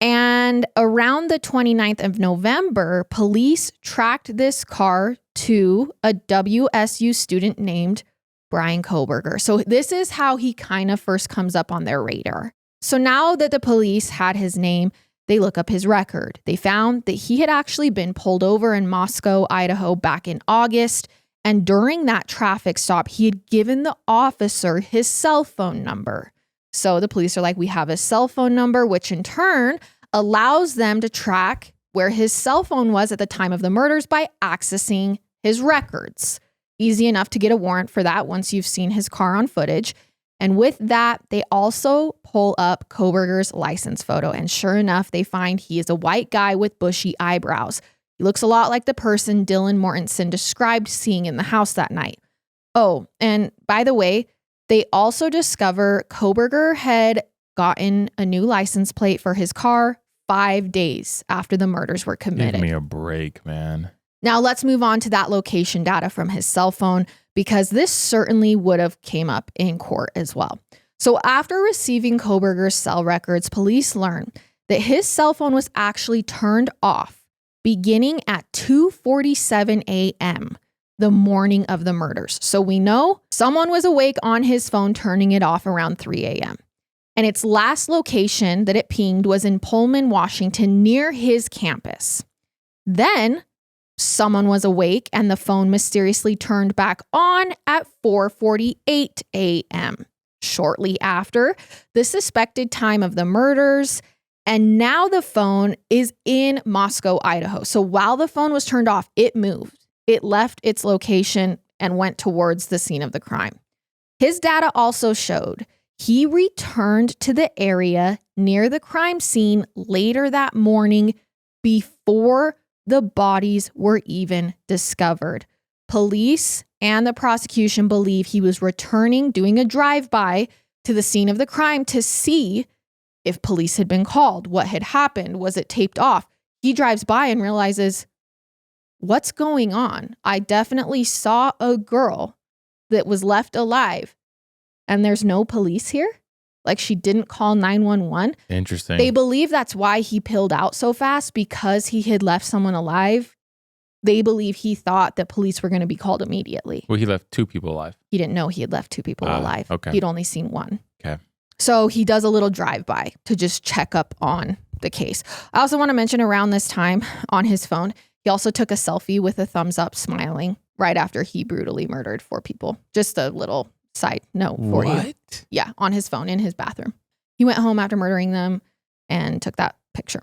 And around the 29th of November, police tracked this car to a WSU student named Bryan Kohberger. So this is how he kind of first comes up on their radar. So now that the police had his name, they look up his record. They found that he had actually been pulled over in Moscow, Idaho back in August. And during that traffic stop, he had given the officer his cell phone number. So the police are like, we have his cell phone number, which in turn allows them to track where his cell phone was at the time of the murders by accessing his records. Easy enough to get a warrant for that once you've seen his car on footage. And with that, they also pull up Kohberger's license photo. And sure enough, they find he is a white guy with bushy eyebrows. He looks a lot like the person Dylan Mortensen described seeing in the house that night. Oh, and by the way, they also discover Kohberger had gotten a new license plate for his car 5 days after the murders were committed. Give me a break, man. Now let's move on to that location data from his cell phone, because this certainly would have came up in court as well. So after receiving Kohberger's cell records, police learned that his cell phone was actually turned off beginning at 2:47 a.m. the morning of the murders. So we know someone was awake on his phone turning it off around 3 a.m. And its last location that it pinged was in Pullman, Washington, near his campus. Then someone was awake and the phone mysteriously turned back on at 4:48 a.m. shortly after the suspected time of the murders. And now the phone is in Moscow, Idaho. So while the phone was turned off, it moved. It left its location and went towards the scene of the crime. His data also showed he returned to the area near the crime scene later that morning before the bodies were even discovered. Police and the prosecution believe he was returning, doing a drive-by to the scene of the crime to see if police had been called, what had happened, was it taped off? He drives by and realizes, what's going on? I definitely saw a girl that was left alive and there's no police here. Like she didn't call 911. Interesting. They believe that's why he pilled out so fast, because he had left someone alive. They believe he thought that police were going to be called immediately. Well, he left 2 people alive. He didn't know he had left 2 people alive. Okay. He'd only seen one. Okay. So he does a little drive-by to just check up on the case. I also want to mention around this time on his phone, he also took a selfie with a thumbs up smiling right after he brutally murdered 4 people. Just a little side note for you. What? Yeah, on his phone in his bathroom. He went home after murdering them and took that picture.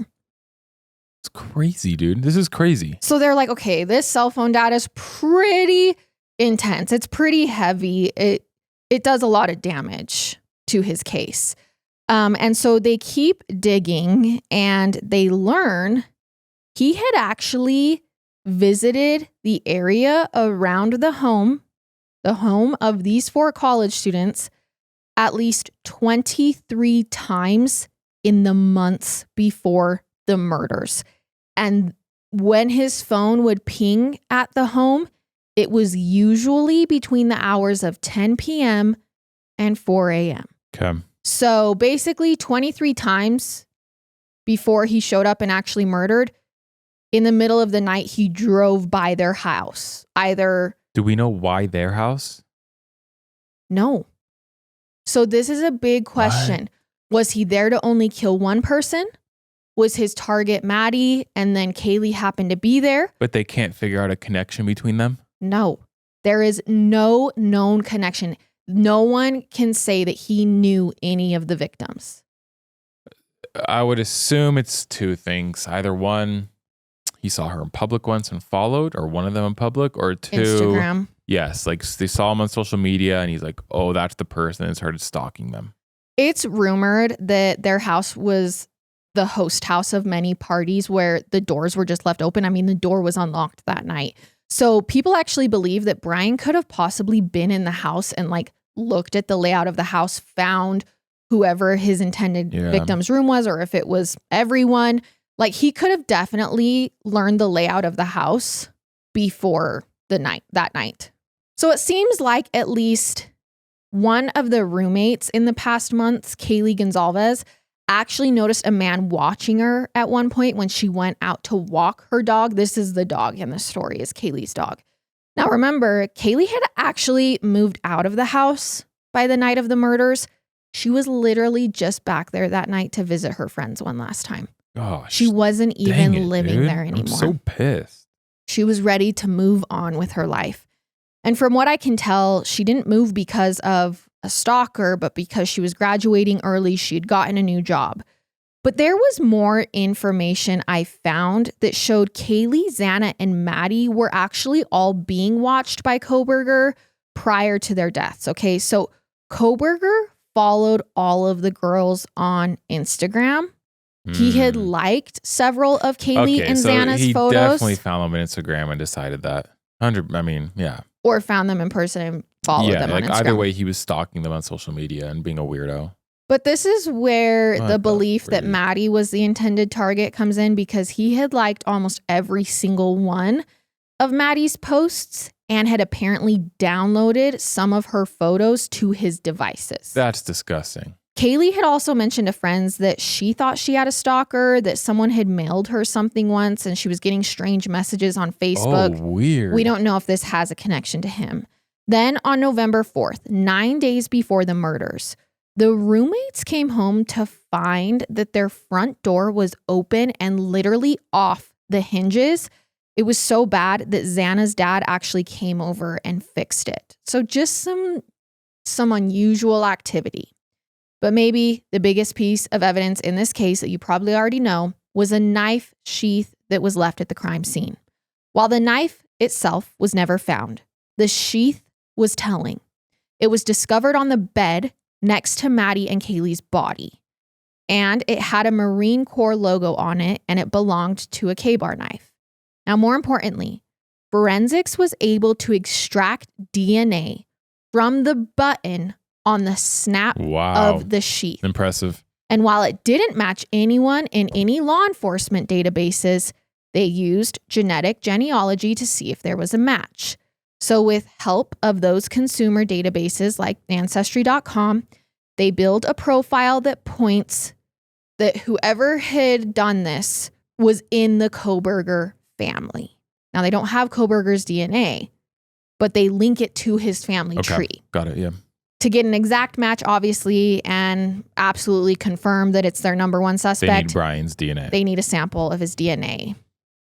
It's crazy, dude. This is crazy. So they're like, okay, this cell phone data is pretty intense. It's pretty heavy. It does a lot of damage to his case. And so they keep digging and they learn he had actually visited the area around the home of these 4 college students, at least 23 times in the months before the murders. And when his phone would ping at the home, it was usually between the hours of 10 p.m. and 4 a.m. Okay. So basically 23 times before he showed up and actually murdered, in the middle of the night, he drove by their house. Either... Do we know why their house? No. So this is a big question. What? Was he there to only kill one person? Was his target Maddie and then Kaylee happened to be there? But they can't figure out a connection between them? No. There is no known connection. No one can say that he knew any of the victims. I would assume it's 2 things. Either one, he saw her in public once and followed, or one of them in public, or 2... Instagram. Yes, like they saw him on social media and he's like, oh, that's the person, and started stalking them. It's rumored that their house was the host house of many parties where the doors were just left open. I mean, the door was unlocked that night. So people actually believe that Brian could have possibly been in the house and like looked at the layout of the house, found whoever his intended victim's room was, or if it was everyone. Like he could have definitely learned the layout of the house before that night. So it seems like at least one of the roommates in the past months, Kaylee Goncalves, actually noticed a man watching her at one point when she went out to walk her dog. This is the dog in the story, is Kaylee's dog. Now remember, Kaylee had actually moved out of the house by the night of the murders. She was literally just back there that night to visit her friends one last time. Gosh, she wasn't even living there anymore. I'm so pissed. She was ready to move on with her life. And from what I can tell, she didn't move because of a stalker, but because she was graduating early, she'd gotten a new job. But there was more information I found that showed Kaylee, Xana, and Maddie were actually all being watched by Kohberger prior to their deaths. Okay, so Kohberger followed all of the girls on Instagram. He had liked several of Kaylee and Xana's photos. He definitely found them on Instagram and decided that. Yeah. Or found them in person and followed them on Instagram. Either way, he was stalking them on social media and being a weirdo. But this is where the belief that Maddie was the intended target comes in, because he had liked almost every single one of Maddie's posts and had apparently downloaded some of her photos to his devices. That's disgusting. Kaylee had also mentioned to friends that she thought she had a stalker, that someone had mailed her something once and she was getting strange messages on Facebook. Oh, weird. We don't know if this has a connection to him. Then on November 4th, 9 days before the murders, the roommates came home to find that their front door was open and literally off the hinges. It was so bad that Xana's dad actually came over and fixed it. So just some unusual activity. But maybe the biggest piece of evidence in this case that you probably already know was a knife sheath that was left at the crime scene. While the knife itself was never found, the sheath was telling. It was discovered on the bed next to Maddie and Kaylee's body. And it had a Marine Corps logo on it, and it belonged to a K-bar knife. Now, more importantly, forensics was able to extract DNA from the button on the snap of the sheath. Impressive. And while it didn't match anyone in any law enforcement databases, they used genetic genealogy to see if there was a match. So with help of those consumer databases like Ancestry.com, they build a profile that points that whoever had done this was in the Kohberger family. Now, they don't have Kohberger's DNA, but they link it to his family tree. Got it, yeah. To get an exact match, obviously, and absolutely confirm that it's their number one suspect. They need Brian's DNA. They need a sample of his DNA.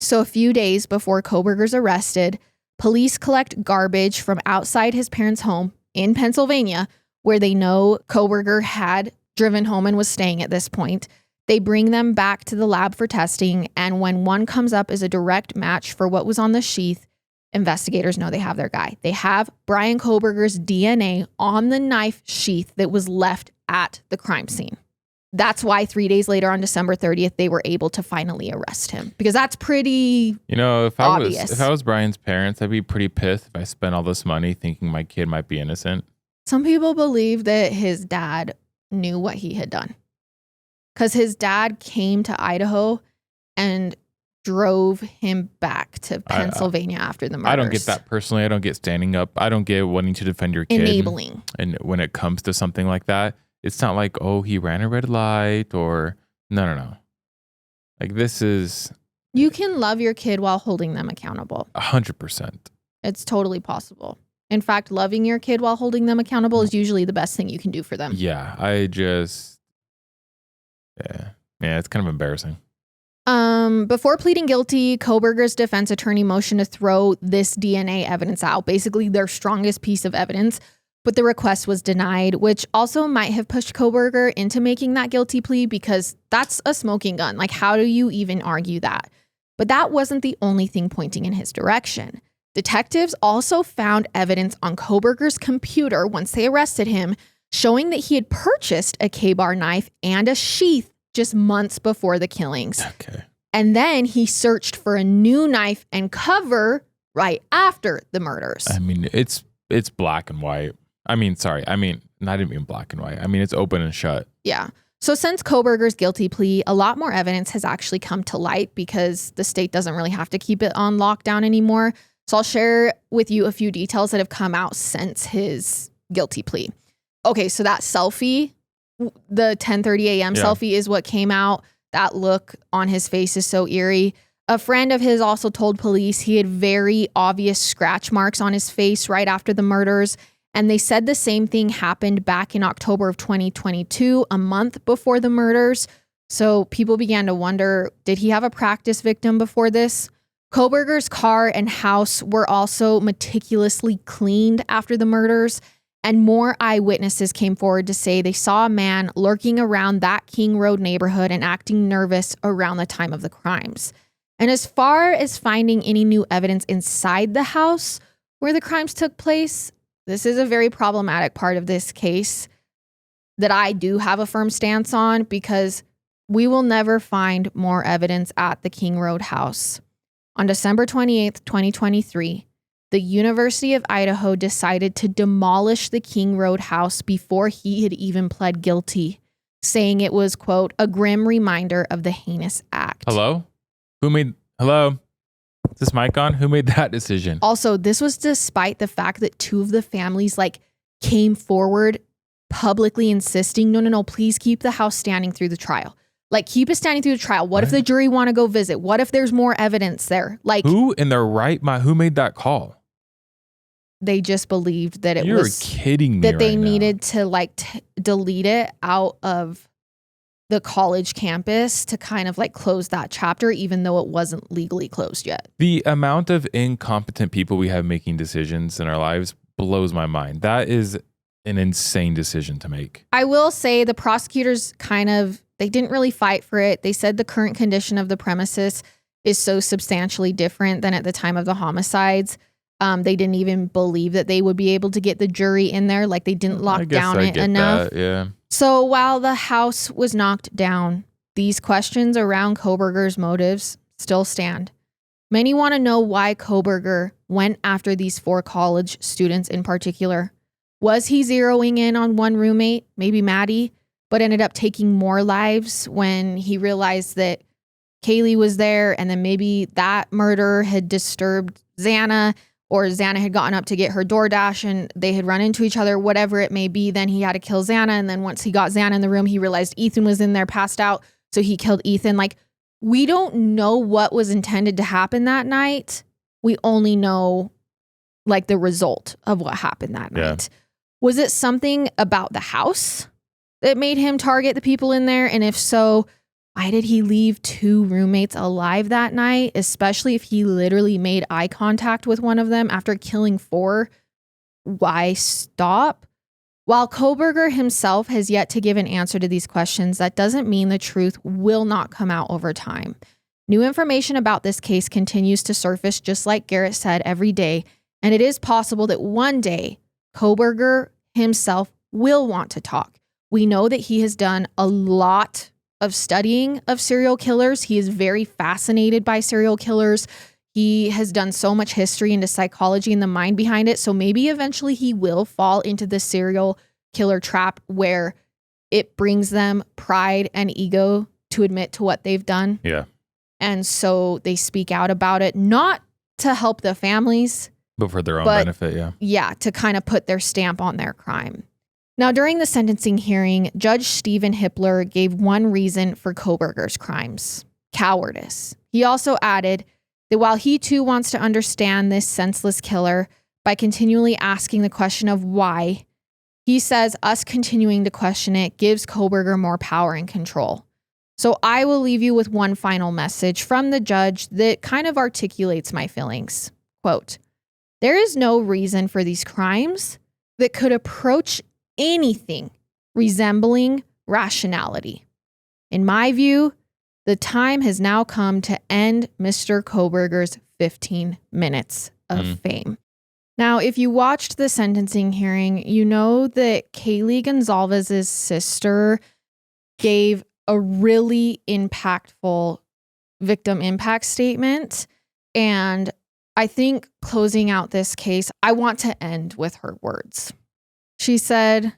So a few days before Kohberger's arrested, police collect garbage from outside his parents' home in Pennsylvania, where they know Kohberger had driven home and was staying at this point. They bring them back to the lab for testing, and when one comes up as a direct match for what was on the sheath, investigators know they have their guy. They have Brian Kohberger's DNA on the knife sheath that was left at the crime scene. That's why 3 days later on December 30th, they were able to finally arrest him, because that's pretty obvious. If I was Brian's parents, I'd be pretty pissed if I spent all this money thinking my kid might be innocent. Some people believe that his dad knew what he had done, because his dad came to Idaho and drove him back to Pennsylvania after the murders. I don't get that personally. I don't get standing up. I don't get wanting to defend your kid. Enabling. And when it comes to something like that, it's not like, oh, he ran a red light or no. Like this is... You can love your kid while holding them accountable. 100%. It's totally possible. In fact, loving your kid while holding them accountable is usually the best thing you can do for them. Yeah, it's kind of embarrassing. Before pleading guilty, Kohberger's defense attorney motioned to throw this DNA evidence out, basically their strongest piece of evidence, but the request was denied, which also might have pushed Kohberger into making that guilty plea, because that's a smoking gun. Like, how do you even argue that? But that wasn't the only thing pointing in his direction. Detectives also found evidence on Kohberger's computer once they arrested him, showing that he had purchased a K-bar knife and a sheath just months before the killings. Okay. And then he searched for a new knife and cover right after the murders. I mean, it's black and white. Not even black and white. I mean, it's open and shut. Yeah. So since Kohberger's guilty plea, a lot more evidence has actually come to light, because the state doesn't really have to keep it on lockdown anymore. So I'll share with you a few details that have come out since his guilty plea. Okay, so that selfie, the 10:30 a.m. selfie is what came out. That look on his face is so eerie. A friend of his also told police he had very obvious scratch marks on his face right after the murders. And they said the same thing happened back in October of 2022, a month before the murders. So people began to wonder, did he have a practice victim before this? Kohberger's car and house were also meticulously cleaned after the murders. And more eyewitnesses came forward to say they saw a man lurking around that King Road neighborhood and acting nervous around the time of the crimes. And as far as finding any new evidence inside the house where the crimes took place, this is a very problematic part of this case that I do have a firm stance on, because we will never find more evidence at the King Road house. On December 28th, 2023, the University of Idaho decided to demolish the King Road house before he had even pled guilty, saying it was, quote, a grim reminder of the heinous act. Hello? Is this mic on? Who made that decision? Also, this was despite the fact that two of the families came forward publicly insisting, no, please keep the house standing through the trial. Keep it standing through the trial. What if the jury want to go visit? What if there's more evidence there? Who in their right mind, who made that call? They just believed that it You're was kidding me that they right needed to delete it out of the college campus to kind of close that chapter, even though it wasn't legally closed yet. The amount of incompetent people we have making decisions in our lives blows my mind. That is an insane decision to make. I will say the prosecutors they didn't really fight for it. They said the current condition of the premises is so substantially different than at the time of the homicides. They didn't even believe that they would be able to get the jury in there. They didn't lock down it enough. That, yeah. So while the house was knocked down, these questions around Kohberger's motives still stand. Many want to know why Kohberger went after these 4 college students in particular. Was he zeroing in on one roommate, maybe Maddie, but ended up taking more lives when he realized that Kaylee was there, and then maybe that murder had disturbed Xana, or Xana had gotten up to get her DoorDash and they had run into each other, whatever it may be. Then he had to kill Xana. And then once he got Xana in the room, he realized Ethan was in there passed out. So he killed Ethan. We don't know what was intended to happen that night. We only know the result of what happened that night. Was it something about the house that made him target the people in there? And if so, why did he leave 2 roommates alive that night, especially if he literally made eye contact with one of them after killing 4? Why stop? While Kohberger himself has yet to give an answer to these questions, that doesn't mean the truth will not come out over time. New information about this case continues to surface, just like Garrett said, every day, and it is possible that one day Kohberger himself will want to talk. We know that he has done a lot of studying of serial killers. He is very fascinated by serial killers. He has done so much history into psychology and the mind behind it. So maybe eventually he will fall into the serial killer trap where it brings them pride and ego to admit to what they've done. Yeah. And so they speak out about it, not to help the families, but for their own benefit. Yeah. Yeah. To kind of put their stamp on their crime. Now, during the sentencing hearing, Judge Stephen Hippler gave one reason for Kohberger's crimes: cowardice. He also added that while he too wants to understand this senseless killer by continually asking the question of why, he says us continuing to question it gives Kohberger more power and control. So I will leave you with one final message from the judge that kind of articulates my feelings. Quote, "There is no reason for these crimes that could approach anything resembling rationality. In my view, the time has now come to end Mr. Kohberger's 15 minutes of fame." Now, if you watched the sentencing hearing, you know that Kaylee Goncalves' sister gave a really impactful victim impact statement. And I think closing out this case, I want to end with her words. She said,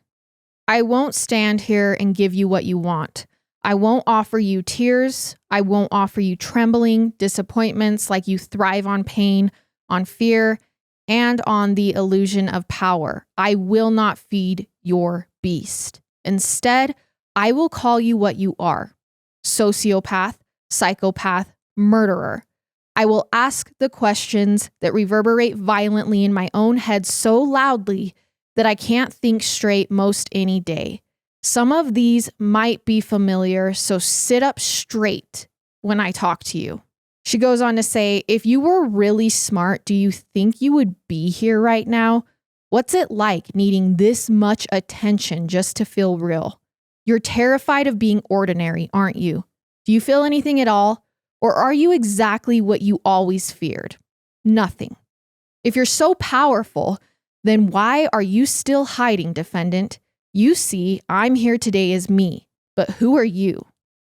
"I won't stand here and give you what you want. I won't offer you tears. I won't offer you trembling, disappointments like you thrive on pain, on fear, and on the illusion of power. I will not feed your beast. Instead, I will call you what you are: sociopath, psychopath, murderer. I will ask the questions that reverberate violently in my own head so loudly that I can't think straight most any day. Some of these might be familiar, so sit up straight when I talk to you." She goes on to say, "If you were really smart, do you think you would be here right now? What's it like needing this much attention just to feel real? You're terrified of being ordinary, aren't you? Do you feel anything at all? Or are you exactly what you always feared? Nothing. If you're so powerful, then why are you still hiding, defendant? You see, I'm here today as me, but who are you?"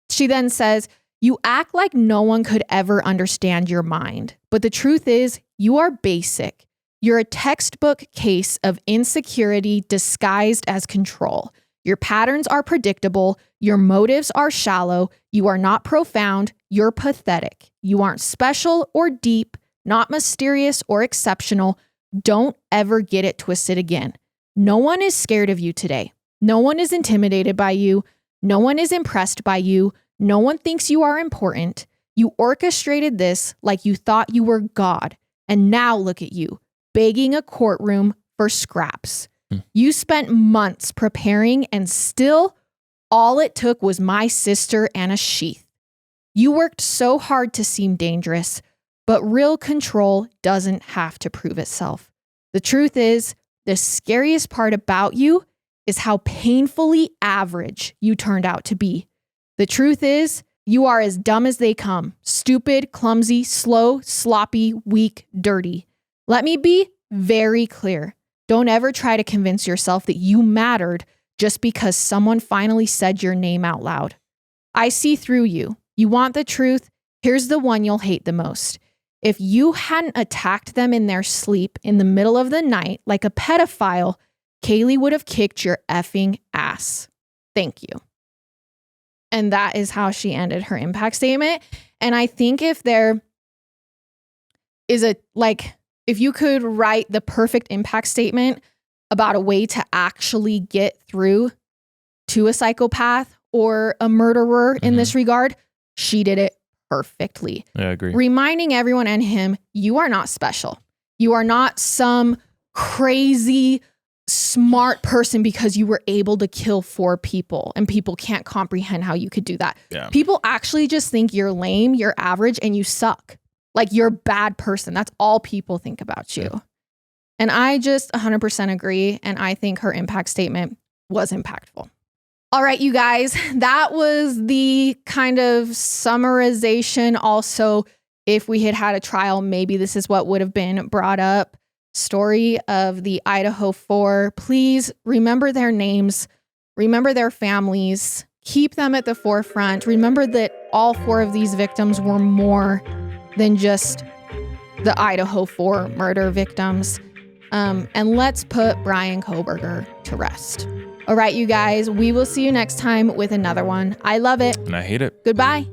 She then says, "You act like no one could ever understand your mind, but the truth is, you are basic. You're a textbook case of insecurity disguised as control. Your patterns are predictable. Your motives are shallow. You are not profound. You're pathetic. You aren't special or deep, not mysterious or exceptional. Don't ever get it twisted again. No one is scared of you today. No one is intimidated by you. No one is impressed by you. No one thinks you are important. You orchestrated this like you thought you were God. And now look at you, begging a courtroom for scraps. You spent months preparing, and still all it took was my sister and a sheath. You worked so hard to seem dangerous, but real control doesn't have to prove itself. The truth is, the scariest part about you is how painfully average you turned out to be. The truth is, you are as dumb as they come: stupid, clumsy, slow, sloppy, weak, dirty. Let me be very clear. Don't ever try to convince yourself that you mattered just because someone finally said your name out loud. I see through you. You want the truth? Here's the one you'll hate the most. If you hadn't attacked them in their sleep in the middle of the night like a pedophile, Kaylee would have kicked your effing ass. Thank you." And that is how she ended her impact statement. And I think if there is if you could write the perfect impact statement about a way to actually get through to a psychopath or a murderer in this regard, she did it perfectly. Yeah, I agree. Reminding everyone and him, you are not special. You are not some crazy smart person because you were able to kill 4 people and people can't comprehend how you could do that. Yeah. People actually just think you're lame, you're average, and you suck. Like, you're a bad person. That's all people think about you. Yeah. And I just 100% agree. And I think her impact statement was impactful. All right, you guys, that was the kind of summarization. Also, if we had had a trial, maybe this is what would have been brought up. Story of the Idaho 4. Please remember their names, remember their families, keep them at the forefront. Remember that all 4 of these victims were more than just the Idaho 4 murder victims. And let's put Brian Kohberger to rest. All right, you guys, we will see you next time with another one. I love it. And I hate it. Goodbye.